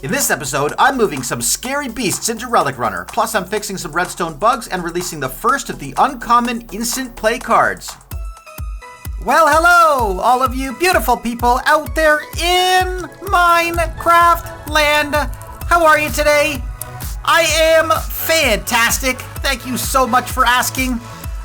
In this episode, I'm moving some scary beasts into Relic Runner, plus I'm fixing some redstone bugs and releasing the first of the uncommon instant play cards. Well, hello, all of you beautiful people out there in Minecraft land. How are you today? I am fantastic. Thank you so much for asking.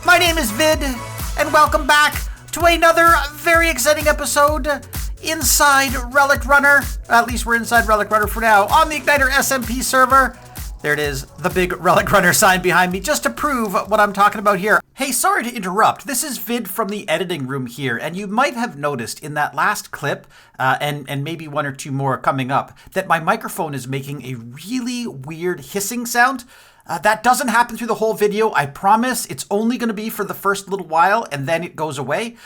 My name is Vid, and welcome back to another very exciting episode inside Relic Runner. At least we're inside Relic Runner for now, on the IgnitorSMP server. There it is, the big Relic Runner sign behind me, just to prove what I'm talking about here. Hey, sorry to interrupt. This is Vid from the editing room here, and you might have noticed in that last clip, and maybe one or two more coming up, that my microphone is making a really weird hissing sound. That doesn't happen through the whole video, I promise. It's only going to be for the first little while, and then it goes away.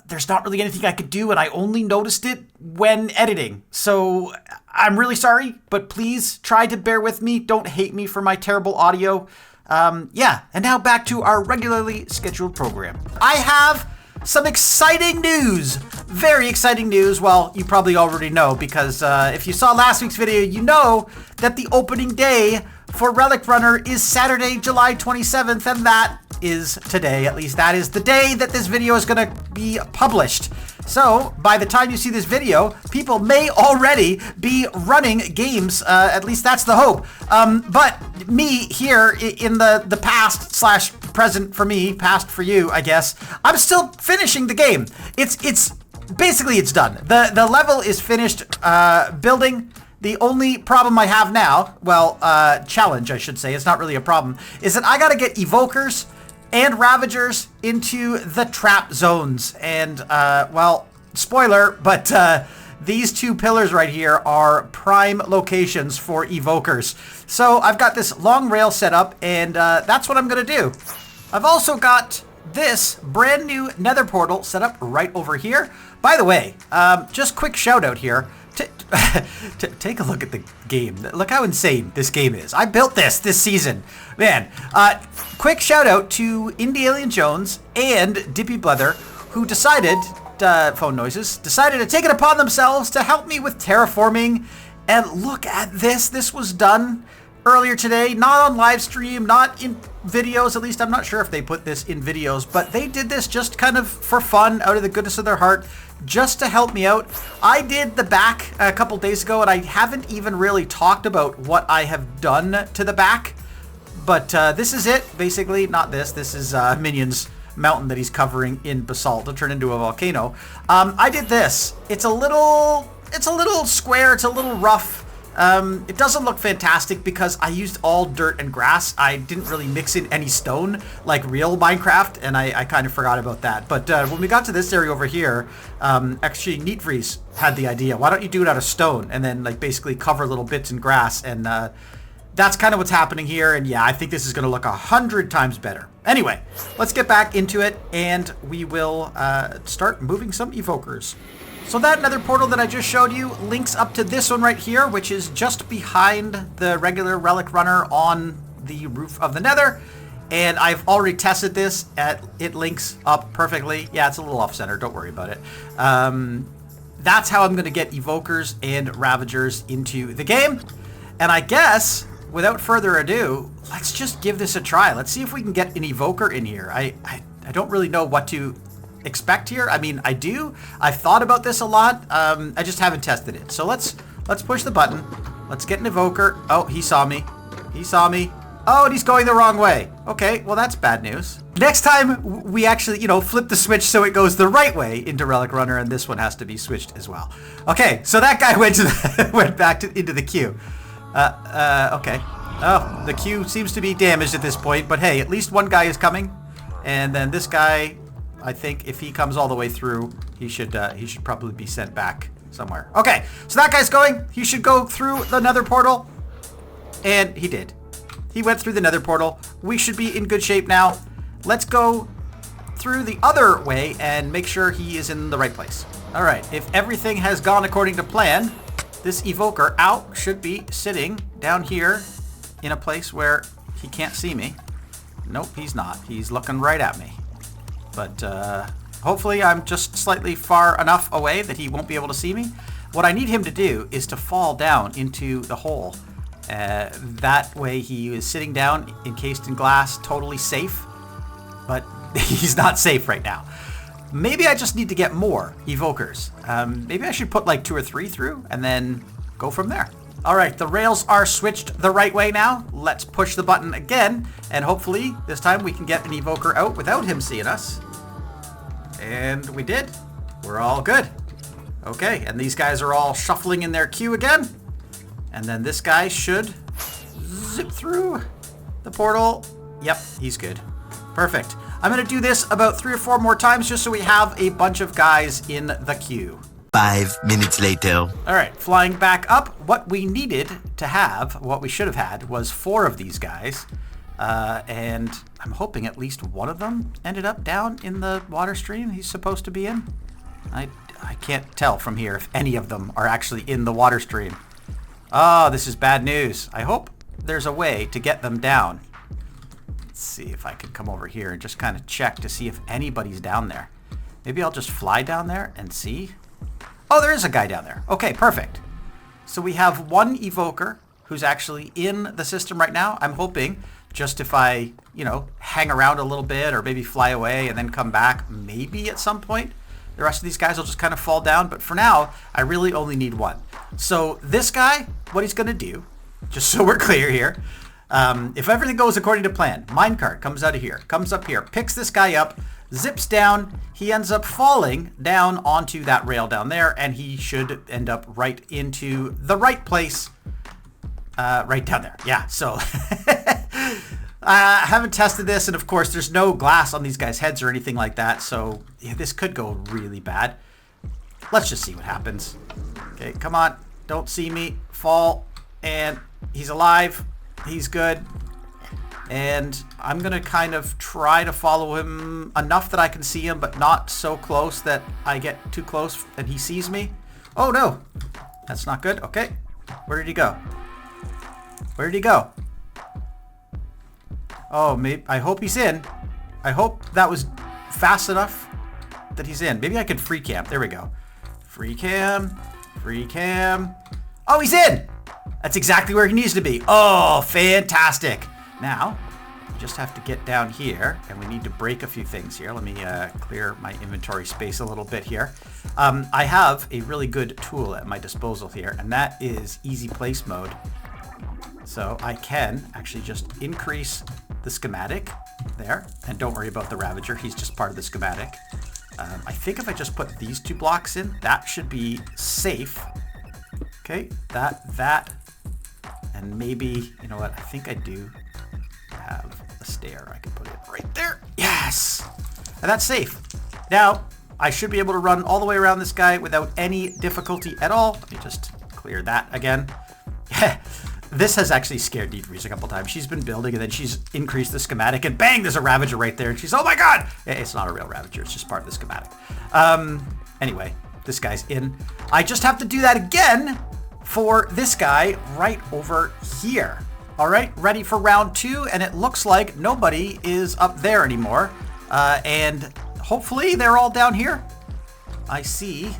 There's not really anything I could do, and I only noticed it when editing. So I'm really sorry, but please try to bear with me. Don't hate me for my terrible audio. And now back to our regularly scheduled program. I have some exciting news. Very exciting news. Well, you probably already know, because if you saw last week's video, you know that the opening day for Relic Runner is Saturday, July 27th, and that is today. At least that is the day that this video is going to be published. So by the time you see this video, people may already be running games. At least that's the hope. But me here in the past slash present for me, past for you, I guess, I'm still finishing the game. It's basically it's done. The level is finished building. The only problem I have now, well, challenge I should say, it's not really a problem, is that I gotta get Evokers and Ravagers into the trap zones. And, well, spoiler, but these two pillars right here are prime locations for Evokers. So I've got this long rail set up, and that's what I'm gonna do. I've also got this brand new nether portal set up right over here. By the way, just quick shout out here. Take a look at the game. Look how insane this game is. I built this season. Man, quick shout out to Indie Alien Jones and Dippy Blether, who decided, phone noises, decided to take it upon themselves to help me with terraforming. And look at this. This was done earlier today, not on live stream, not in videos. At least I'm not sure if they put this in videos, but they did this just kind of for fun, out of the goodness of their heart, just to help me out. I did the back a couple days ago, and I haven't even really talked about what I have done to the back. But this is it, basically. Not this. This is Minion's mountain that he's covering in basalt to turn into a volcano. I did this. It's a little square. It's a little rough. It doesn't look fantastic because I used all dirt and grass. I didn't really mix in any stone like real Minecraft, and I kind of forgot about that. But when we got to this area over here, actually Neatfreeze had the idea. Why don't you do it out of stone and then like basically cover little bits in grass? And that's kind of what's happening here. And yeah, I think this is going to look 100 times better. Anyway, let's get back into it, and we will start moving some Evokers. So that nether portal that I just showed you links up to this one right here, which is just behind the regular Relic Runner on the roof of the nether. And I've already tested this. It links up perfectly. Yeah, it's a little off-center. Don't worry about it. That's how I'm going to get Evokers and Ravagers into the game. And I guess, without further ado, let's just give this a try. Let's see if we can get an Evoker in here. I don't really know what to expect here. I mean, I do. I've thought about this a lot. I just haven't tested it. So let's push the button. Let's get an Evoker. Oh, he saw me. He saw me. Oh, and he's going the wrong way. Okay, well, that's bad news. Next time, we actually, flip the switch so it goes the right way into Relic Runner, and this one has to be switched as well. Okay, so that guy went back into the queue. Okay. Oh, the queue seems to be damaged at this point, but hey, at least one guy is coming. And then this guy, I think if he comes all the way through, he should probably be sent back somewhere. Okay, so that guy's going. He should go through the nether portal. And he did. He went through the nether portal. We should be in good shape now. Let's go through the other way and make sure he is in the right place. All right, if everything has gone according to plan, this Evoker should be sitting down here in a place where he can't see me. Nope, he's not. He's looking right at me. But hopefully I'm just slightly far enough away that he won't be able to see me. What I need him to do is to fall down into the hole. That way he is sitting down, encased in glass, totally safe. But he's not safe right now. Maybe I just need to get more evokers. Maybe I should put like 2 or 3 through and then go from there. All right, the rails are switched the right way now. Let's push the button again, and hopefully this time we can get an evoker out without him seeing us. And we did. We're all good. Okay, and these guys are all shuffling in their queue again. And then this guy should zip through the portal. Yep, he's good. Perfect. I'm going to do this about 3 or 4 more times just so we have a bunch of guys in the queue. 5 minutes later. All right, flying back up. What we needed to have, what we should have had, was 4 of these guys. And I'm hoping at least one of them ended up down in the water stream he's supposed to be in. I can't tell from here if any of them are actually in the water stream. Oh, this is bad news. I hope there's a way to get them down. Let's see if I can come over here and just kind of check to see if anybody's down there. Maybe I'll just fly down there and see. Oh, there is a guy down there. Okay, perfect. So we have 1 evoker who's actually in the system right now. I'm hoping just if I, hang around a little bit or maybe fly away and then come back, maybe at some point, the rest of these guys will just kind of fall down. But for now, I really only need 1. So this guy, what he's going to do, just so we're clear here, if everything goes according to plan, minecart comes out of here, comes up here, picks this guy up, zips down, he ends up falling down onto that rail down there, and he should end up right into the right place, right down there. Yeah, so I haven't tested this, and of course there's no glass on these guys' heads or anything like that, so yeah, this could go really bad. Let's just see what happens. Okay, come on, don't see me fall, and he's alive, he's good. And I'm going to kind of try to follow him enough that I can see him, but not so close that I get too close and he sees me. Oh, no. That's not good. Okay. Where did he go? Where did he go? Oh, maybe. I hope he's in. I hope that was fast enough that he's in. Maybe I can free cam. There we go. Free cam. Free cam. Oh, he's in. That's exactly where he needs to be. Oh, fantastic. Now, we just have to get down here, and we need to break a few things here. Let me clear my inventory space a little bit here. I have a really good tool at my disposal here, and that is easy place mode. So I can actually just increase the schematic there, and don't worry about the Ravager. He's just part of the schematic. I think if I just put these 2 blocks in, that should be safe. Okay, that, and maybe, you know what, I think I do have a stair. I can put it right there. Yes! And that's safe. Now, I should be able to run all the way around this guy without any difficulty at all. Let me just clear that again. This has actually scared Detour a couple times. She's been building and then she's increased the schematic and bang, there's a Ravager right there. And she's, oh my God! It's not a real Ravager. It's just part of the schematic. Anyway, this guy's in. I just have to do that again for this guy right over here. All right, ready for round 2, and it looks like nobody is up there anymore. And hopefully they're all down here. I see.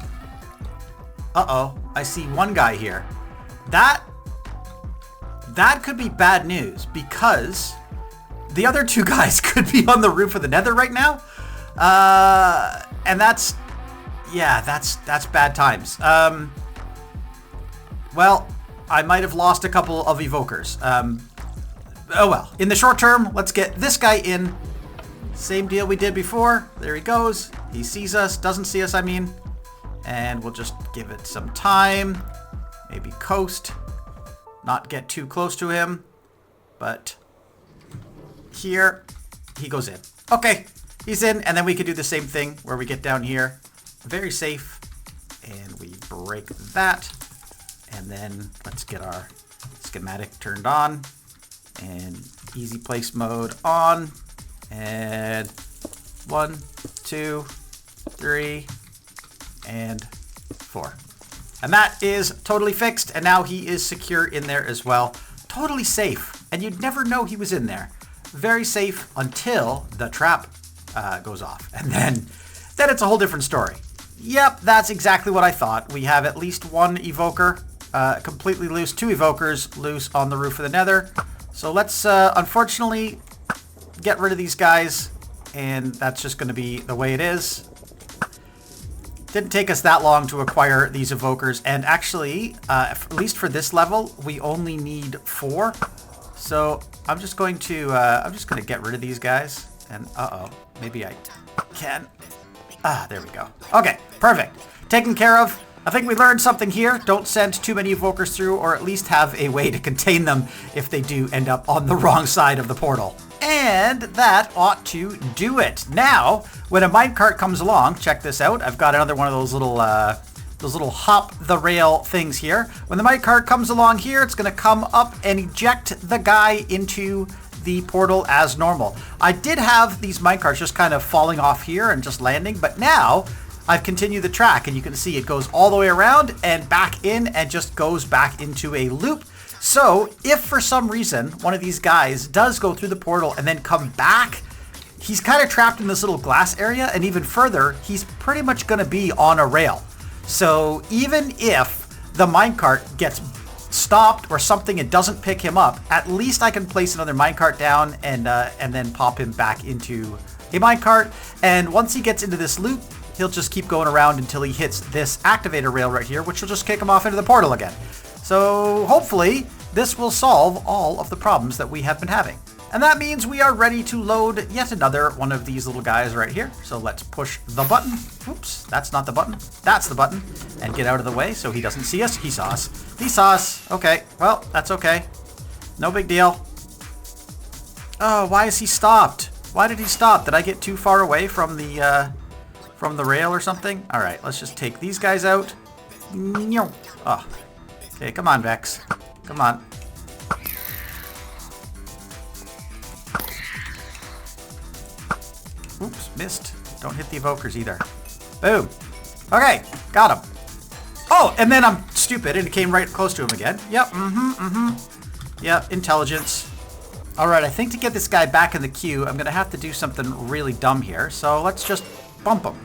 I see one guy here. That could be bad news because the other 2 guys could be on the roof of the Nether right now. And that's bad times. Well, I might have lost a couple of evokers. Oh well, in the short term, let's get this guy in. Same deal we did before. There he goes. He sees us, doesn't see us, I mean. And we'll just give it some time. Maybe coast. Not get too close to him. But here, he goes in. Okay, he's in, and then we can do the same thing where we get down here. Very safe. And we break that. And then let's get our schematic turned on and easy place mode on. And 1, 2, 3, and 4. And that is totally fixed. And now he is secure in there as well. Totally safe. And you'd never know he was in there. Very safe until the trap goes off. And then it's a whole different story. Yep, that's exactly what I thought. We have at least one evoker completely loose, 2 evokers loose on the roof of the nether. So let's, unfortunately, get rid of these guys, and that's just going to be the way it is. Didn't take us that long to acquire these evokers, and actually, at least for this level, we only need 4. So I'm just going to get rid of these guys, and maybe I can. There we go. Okay, perfect. Taken care of. I think we learned something here. Don't send too many evokers through, or at least have a way to contain them if they do end up on the wrong side of the portal. And that ought to do it. Now, when a minecart comes along, check this out. I've got another one of those little hop the rail things here. When the minecart comes along here, it's going to come up and eject the guy into the portal as normal. I did have these minecarts just kind of falling off here and just landing, but now I've continued the track, and you can see it goes all the way around and back in and just goes back into a loop. So if for some reason one of these guys does go through the portal and then come back, he's kind of trapped in this little glass area, and even further, he's pretty much going to be on a rail. So even if the minecart gets stopped or something and doesn't pick him up, at least I can place another minecart down and then pop him back into a minecart. And once he gets into this loop, he'll just keep going around until he hits this activator rail right here, which will just kick him off into the portal again. So hopefully this will solve all of the problems that we have been having. And that means we are ready to load yet another one of these little guys right here. So let's push the button. Oops, that's not the button. That's the button. And get out of the way so he doesn't see us. He saw us. He saw us. Okay, well, that's okay. No big deal. Oh, why is he stopped? Why did he stop? Did I get too far away from the rail or something? All right, let's just take these guys out. Oh, okay, come on, Vex. Come on. Oops, missed. Don't hit the evokers either. Boom. Okay, got him. Oh, and then I'm stupid and it came right close to him again. Yep, Yep, intelligence. All right, I think to get this guy back in the queue, I'm going to have to do something really dumb here. So let's just bump him.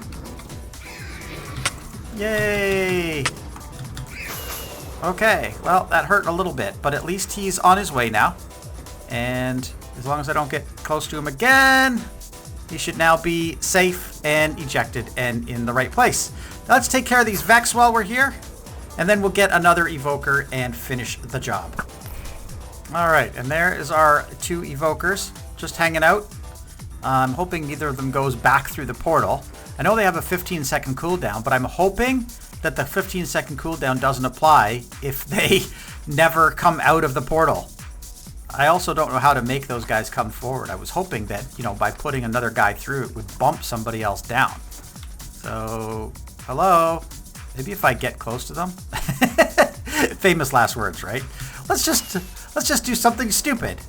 Yay. Okay, well, that hurt a little bit, but at least he's on his way now. And as long as I don't get close to him again, he should now be safe and ejected and in the right place. Now let's take care of these Vex while we're here, and then we'll get another evoker and finish the job. All right, and there is our 2 evokers just hanging out. I'm hoping neither of them goes back through the portal. I know they have a 15-second cooldown, but I'm hoping that the 15-second cooldown doesn't apply if they never come out of the portal. I also don't know how to make those guys come forward. I was hoping that, by putting another guy through, it would bump somebody else down. So, hello? Maybe if I get close to them? Famous last words, right? Let's just do something stupid.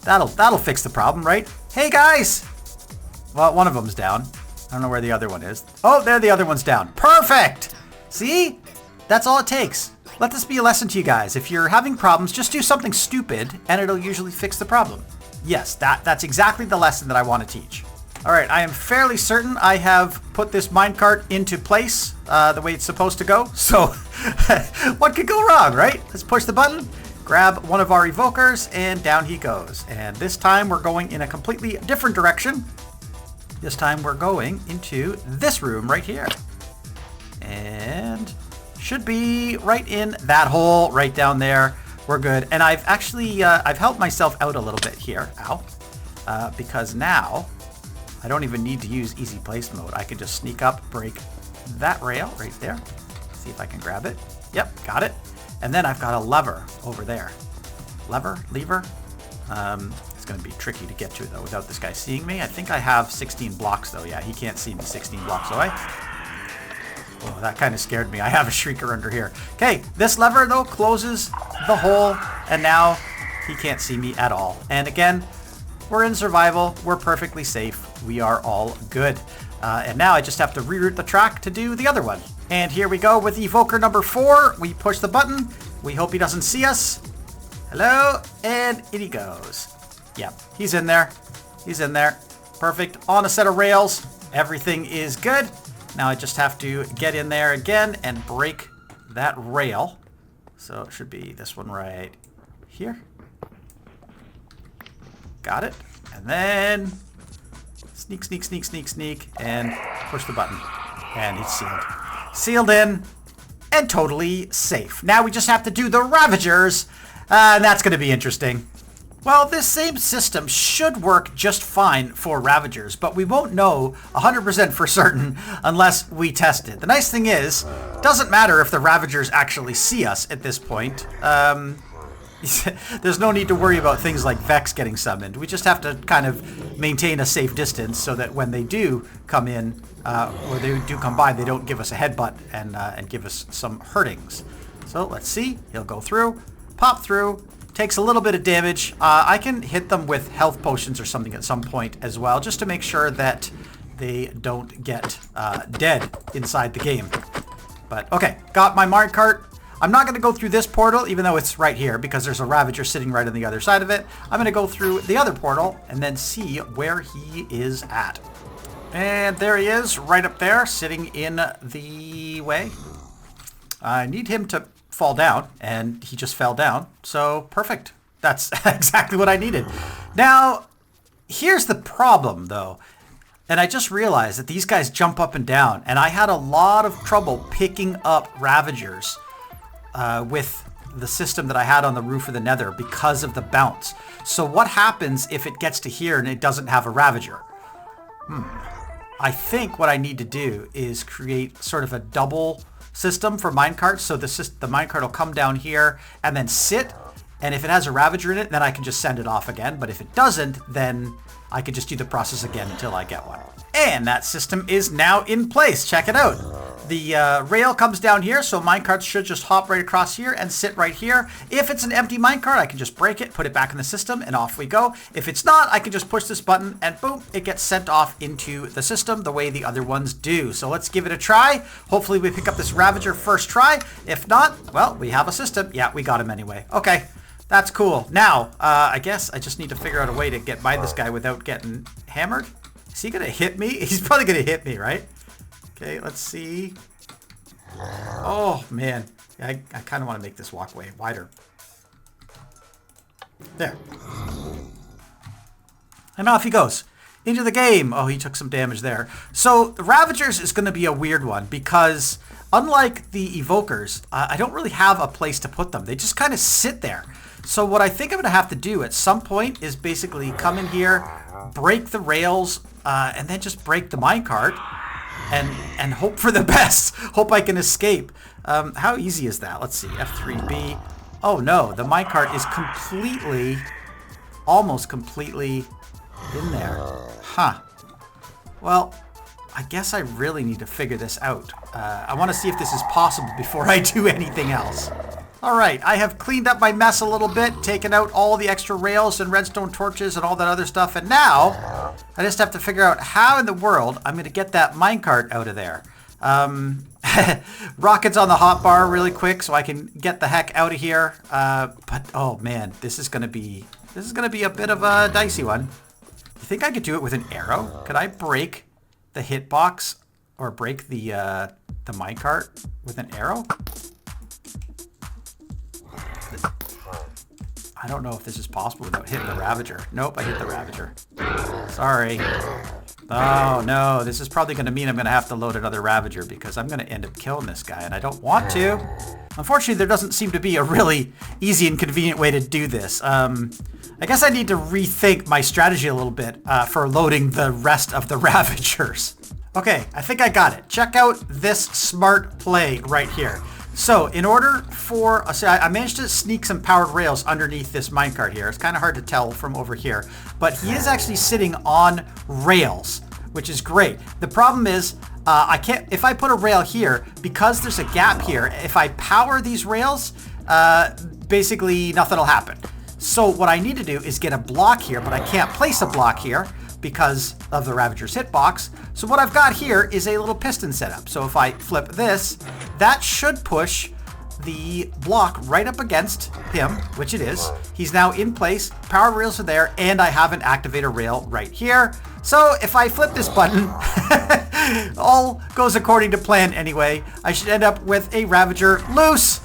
That'll fix the problem, right? Hey, guys! Well, one of them's down. I don't know where the other one is. Oh, there the other one's down. Perfect! See? That's all it takes. Let this be a lesson to you guys. If you're having problems, just do something stupid, and it'll usually fix the problem. Yes, that's exactly the lesson that I want to teach. All right, I am fairly certain I have put this minecart into place the way it's supposed to go. So, what could go wrong, right? Let's push the button, grab one of our evokers, and down he goes. And this time we're going in a completely different direction. This time we're going into this room right here. And should be right in that hole right down there. We're good. And I've actually, I've helped myself out a little bit here. Ow. Because now I don't even need to use easy place mode. I can just sneak up, break that rail right there. See if I can grab it. Yep, got it. And then I've got a lever over there. Lever. It's going to be tricky to get to though without this guy seeing me. I think I have 16 blocks though. Yeah, he can't see me 16 blocks away. Oh, that kind of scared me. I have a shrieker under here. Okay, this lever though closes the hole, and now he can't see me at all. And again, we're in survival. We're perfectly safe. We are all good. And now I just have to reroute the track to do the other one. And here we go with evoker number 4. We push the button. We hope he doesn't see us. Hello, and in he goes. Yep, he's in there. He's in there. Perfect. On a set of rails. Everything is good. Now I just have to get in there again and break that rail. So it should be this one right here. Got it. And then sneak, sneak, sneak, sneak, sneak, and push the button. And it's sealed. Sealed in and totally safe. Now we just have to do the Ravagers, and that's going to be interesting. Well, this same system should work just fine for Ravagers, but we won't know 100% for certain unless we test it. The nice thing is, it doesn't matter if the Ravagers actually see us at this point. There's no need to worry about things like Vex getting summoned. We just have to kind of maintain a safe distance so that when they do come in, or they do come by, they don't give us a headbutt and give us some hurtings. So let's see. He'll go through, pop through, takes a little bit of damage. I can hit them with health potions or something at some point as well, just to make sure that they don't get dead inside the game. But okay, got my minecart. I'm not going to go through this portal, even though it's right here, because there's a Ravager sitting right on the other side of it. I'm going to go through the other portal and then see where he is at. And there he is, right up there, sitting in the way. I need him to fall down, and he just fell down. So, perfect. That's exactly what I needed. Now, here's the problem, though. And I just realized that these guys jump up and down, and I had a lot of trouble picking up Ravagers with the system that I had on the roof of the Nether because of the bounce. So what happens if it gets to here and it doesn't have a Ravager? I think what I need to do is create sort of a double system for minecarts. So the minecart will come down here and then sit. And if it has a Ravager in it, then I can just send it off again. But if it doesn't, then I could just do the process again until I get one. And that system is now in place. Check it out. The rail comes down here, so minecarts should just hop right across here and sit right here. If it's an empty minecart, I can just break it, put it back in the system, and off we go. If it's not, I can just push this button, and boom, it gets sent off into the system the way the other ones do. So let's give it a try. Hopefully we pick up this Ravager first try. If not, well, we have a system. Yeah, we got him anyway. Okay, that's cool. Now, I guess I just need to figure out a way to get by this guy without getting hammered. Is he going to hit me? He's probably going to hit me, right? Okay, let's see. Oh, man. I kind of want to make this walkway wider. There. And off he goes. Into the game. Oh, he took some damage there. So, the Ravagers is going to be a weird one because unlike the Evokers, I don't really have a place to put them. They just kind of sit there. So what I think I'm going to have to do at some point is basically come in here, break the rails, and then just break the minecart. And hope for the best. Hope I can escape. How easy is that? Let's see. F3B. Oh no, the minecart is completely, almost completely in there. Huh. Well, I guess I really need to figure this out. I want to see if this is possible before I do anything else. Alright, I have cleaned up my mess a little bit, taken out all the extra rails and redstone torches and all that other stuff, and now I just have to figure out how in the world I'm going to get that minecart out of there. Rockets on the hotbar really quick so I can get the heck out of here. But oh man, this is going to be a bit of a dicey one. You think I could do it with an arrow? Could I break the hitbox or break the minecart with an arrow? I don't know if this is possible without hitting the Ravager. Nope, I hit the Ravager. Sorry. Oh no, this is probably going to mean I'm going to have to load another Ravager because I'm going to end up killing this guy and I don't want to. Unfortunately, there doesn't seem to be a really easy and convenient way to do this. I guess I need to rethink my strategy a little bit for loading the rest of the Ravagers. Okay, I think I got it. Check out this smart play right here. So, in order for... So I managed to sneak some powered rails underneath this minecart here. It's kind of hard to tell from over here. But he is actually sitting on rails, which is great. The problem is, I can't... If I put a rail here, because there's a gap here, if I power these rails, basically nothing will happen. So what I need to do is get a block here, but I can't place a block here because of the Ravager's hitbox. So what I've got here is a little piston setup. So if I flip this, that should push the block right up against him, which it is. He's now in place, power rails are there, and I have an activator rail right here. So if I flip this button, All goes according to plan anyway. I should end up with a Ravager loose,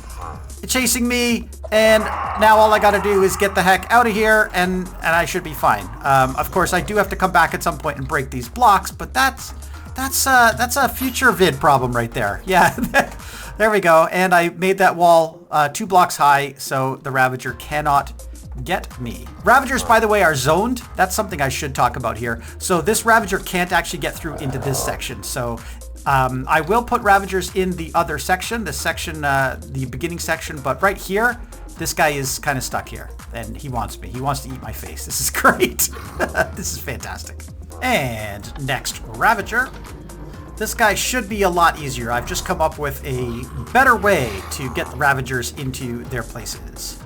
chasing me, and now all I gotta do is get the heck out of here, and I should be fine. Of course, I do have to come back at some point and break these blocks, but that's a future vid problem right there. Yeah, there we go. And I made that wall 2 blocks high, so the Ravager cannot get me. Ravagers, by the way, are zoned. That's something I should talk about here. So this Ravager can't actually get through into this section. So I will put Ravagers in the other section, this section, the beginning section, but right here, this guy is kind of stuck here, and he wants me. He wants to eat my face. This is great. This is fantastic. And next Ravager. This guy should be a lot easier. I've just come up with a better way to get the Ravagers into their places.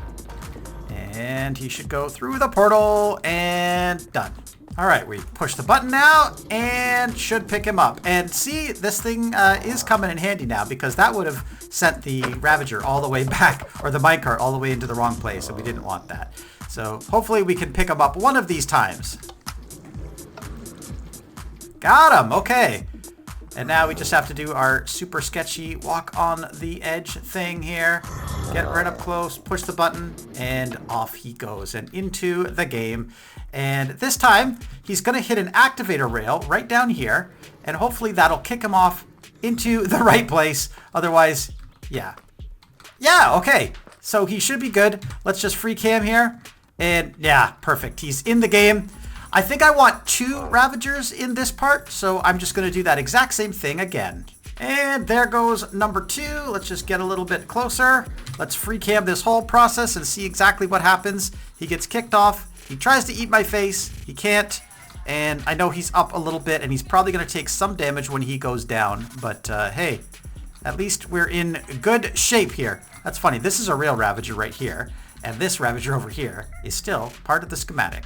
And he should go through the portal, and done. All right, we push the button now and should pick him up. And see, this thing is coming in handy now, because that would have sent the Ravager all the way back, or the minecart all the way into the wrong place, and we didn't want that. So hopefully we can pick him up one of these times. Got him, okay. And now we just have to do our super sketchy walk on the edge thing here. Get right up close, push the button, and off he goes and into the game. And this time, he's going to hit an activator rail right down here, and hopefully that'll kick him off into the right place. Otherwise, yeah. Yeah, okay. So he should be good. Let's just free cam here. And yeah, perfect. He's in the game. I think I want 2 Ravagers in this part, so I'm just going to do that exact same thing again. And there goes number 2. Let's just get a little bit closer. Let's free cam this whole process and see exactly what happens. He gets kicked off. He tries to eat my face. He can't. And I know he's up a little bit, and he's probably going to take some damage when he goes down. But hey, at least we're in good shape here. That's funny. This is a real Ravager right here. And this Ravager over here is still part of the schematic.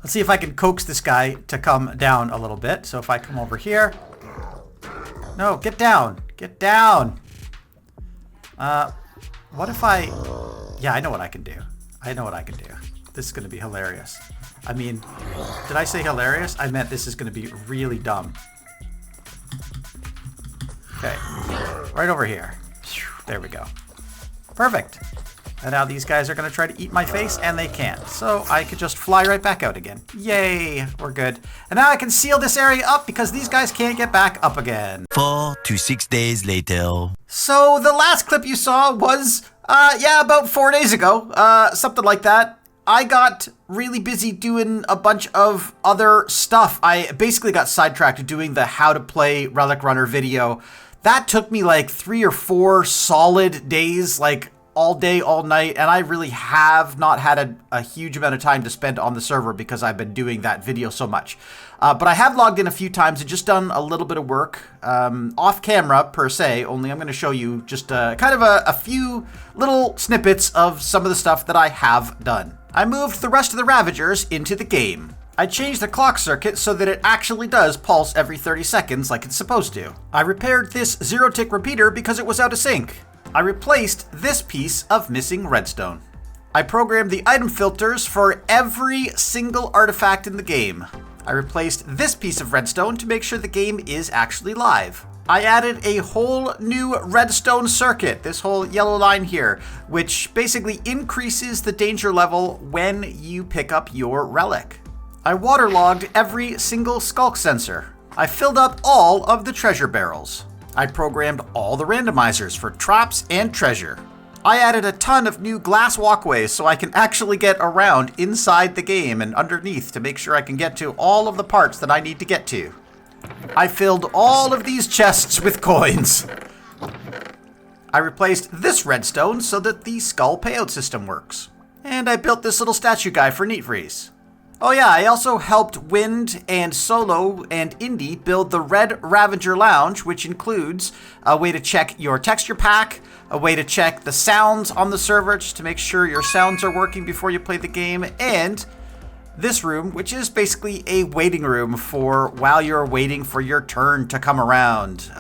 Let's see if I can coax this guy to come down a little bit. So if I come over here. No, get down. Get down. What if I... Yeah, I know what I can do. I know what I can do. This is going to be hilarious. I mean, did I say hilarious? I meant this is going to be really dumb. Okay. Right over here. There we go. Perfect. And now these guys are going to try to eat my face, and they can't. So I could just fly right back out again. Yay, we're good. And now I can seal this area up because these guys can't get back up again. 4 to 6 days later. So the last clip you saw was, about 4 days ago. Something like that. I got really busy doing a bunch of other stuff. I basically got sidetracked doing the how to play Relic Runner video. That took me like 3 or 4 solid days, like all day, all night, and I really have not had a huge amount of time to spend on the server because I've been doing that video so much. But I have logged in a few times and just done a little bit of work off camera per se, only I'm going to show you just kind of a few little snippets of some of the stuff that I have done. I moved the rest of the Ravagers into the game. I changed the clock circuit so that it actually does pulse every 30 seconds like it's supposed to. I repaired this 0-tick repeater because it was out of sync. I replaced this piece of missing redstone. I programmed the item filters for every single artifact in the game. I replaced this piece of redstone to make sure the game is actually live. I added a whole new redstone circuit, this whole yellow line here, which basically increases the danger level when you pick up your relic. I waterlogged every single skulk sensor. I filled up all of the treasure barrels. I programmed all the randomizers for traps and treasure. I added a ton of new glass walkways so I can actually get around inside the game and underneath to make sure I can get to all of the parts that I need to get to. I filled all of these chests with coins. I replaced this redstone so that the skull payout system works. And I built this little statue guy for Neat Freeze. Oh yeah, I also helped Wind and Solo and Indy build the Red Ravager Lounge, which includes a way to check your texture pack, a way to check the sounds on the server just to make sure your sounds are working before you play the game, and this room, which is basically a waiting room for while you're waiting for your turn to come around.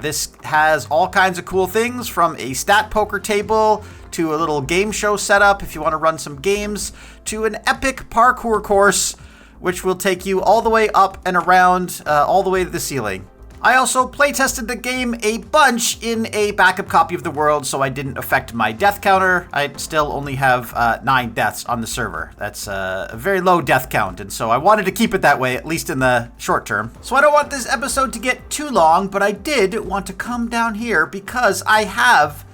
This has all kinds of cool things, from a stat poker table to a little game show setup if you want to run some games, to an epic parkour course which will take you all the way up and around, all the way to the ceiling. I also playtested the game a bunch in a backup copy of the world, so I didn't affect my death counter. I still only have 9 deaths on the server. That's a very low death count, and so I wanted to keep it that way, at least in the short term. So I don't want this episode to get too long, but I did want to come down here because I have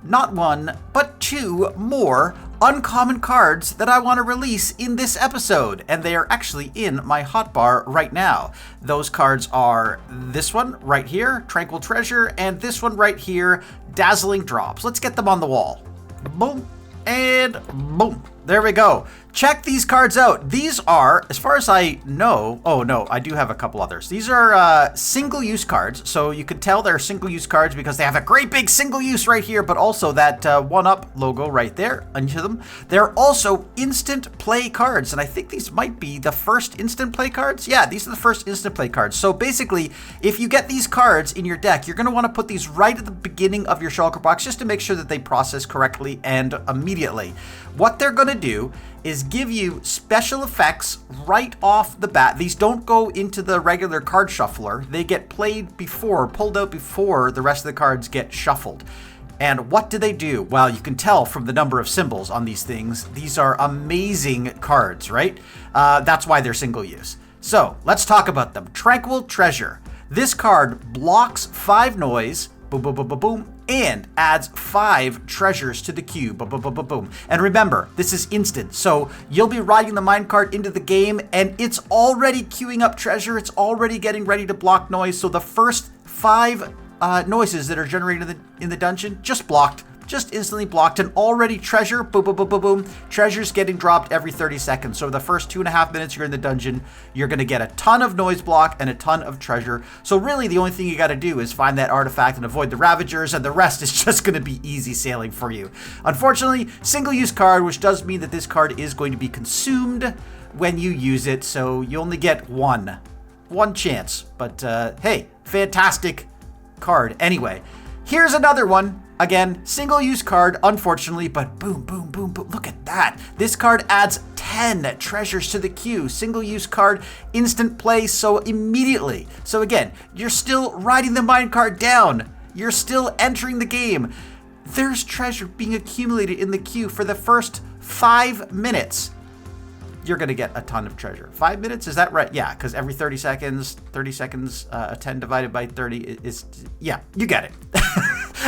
not 1, but 2 more uncommon cards that I want to release in this episode, and they are actually in my hotbar right now. Those cards are this one right here, Tranquil Treasure, and this one right here, Dazzling Drops. Let's get them on the wall. Boom, and boom. There we go. Check these cards out. These are, as far as I know, oh no, I do have a couple others. These are single-use cards, so you can tell they're single-use cards because they have a great big single use right here, but also that 1-up logo right there under them. They're also instant play cards, and I think these might be the first instant play cards. Yeah, these are the first instant play cards. So basically, if you get these cards in your deck, you're going to want to put these right at the beginning of your shulker box just to make sure that they process correctly and immediately. What they're going to do is give you special effects right off the bat. These don't go into the regular card shuffler. They get played before, pulled out before the rest of the cards get shuffled. And what do they do? Well, you can tell from the number of symbols on these things. These are amazing cards, right? That's why they're single use. So let's talk about them. Tranquil Treasure. This card blocks 5 noise, boom, boom, boom, boom, boom, and adds 5 treasures to the queue, boom, boom, boom, boom, boom. And remember, this is instant, so you'll be riding the minecart into the game, and it's already queuing up treasure, it's already getting ready to block noise, so the first 5 noises that are generated in the dungeon, just blocked. Just instantly blocked, and already treasure, boom, boom, boom, boom, boom. Treasure's getting dropped every 30 seconds. So the first 2.5 minutes you're in the dungeon, you're gonna get a ton of noise block and a ton of treasure. So really the only thing you gotta do is find that artifact and avoid the Ravagers, and the rest is just gonna be easy sailing for you. Unfortunately, single-use card, which does mean that this card is going to be consumed when you use it, so you only get one chance. But hey, fantastic card. Anyway, here's another one. Again, single-use card, unfortunately, but boom, boom, boom, boom. Look at that. This card adds 10 treasures to the queue. Single-use card, instant play, so immediately. So again, you're still riding the minecart down. You're still entering the game. There's treasure being accumulated in the queue for the first 5 minutes. You're going to get a ton of treasure. 5 minutes, is that right? Yeah, because every 30 seconds, 10 divided by 30 is, yeah, you get it.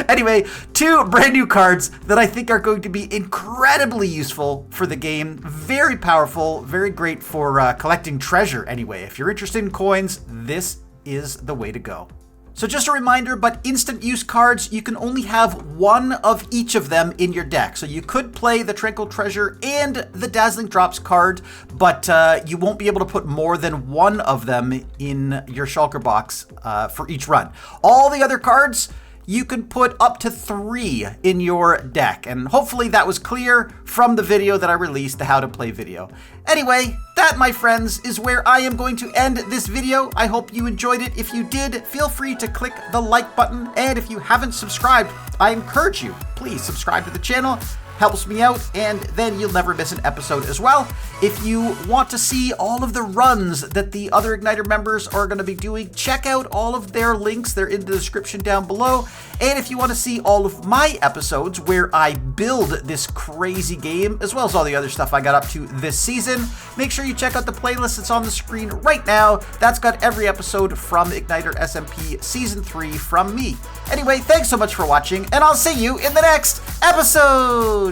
Anyway, 2 brand new cards that I think are going to be incredibly useful for the game. Very powerful, very great for collecting treasure anyway. If you're interested in coins, this is the way to go. So just a reminder, but instant use cards, you can only have 1 of each of them in your deck. So you could play the Tranquil Treasure and the Dazzling Drops card, but you won't be able to put more than 1 of them in your shulker box for each run. All the other cards, you can put up to 3 in your deck. And hopefully that was clear from the video that I released, the how to play video. Anyway, that, my friends, is where I am going to end this video. I hope you enjoyed it. If you did, feel free to click the like button. And if you haven't subscribed, I encourage you, please subscribe to the channel. Helps me out, and then you'll never miss an episode as well. If you want to see all of the runs that the other Igniter members are going to be doing, check out all of their links. They're in the description down below. And if you want to see all of my episodes where I build this crazy game, as well as all the other stuff I got up to this season, make sure you check out the playlist that's on the screen right now. That's got every episode from IgnitorSMP Season 3 from me. Anyway, thanks so much for watching, and I'll see you in the next episode!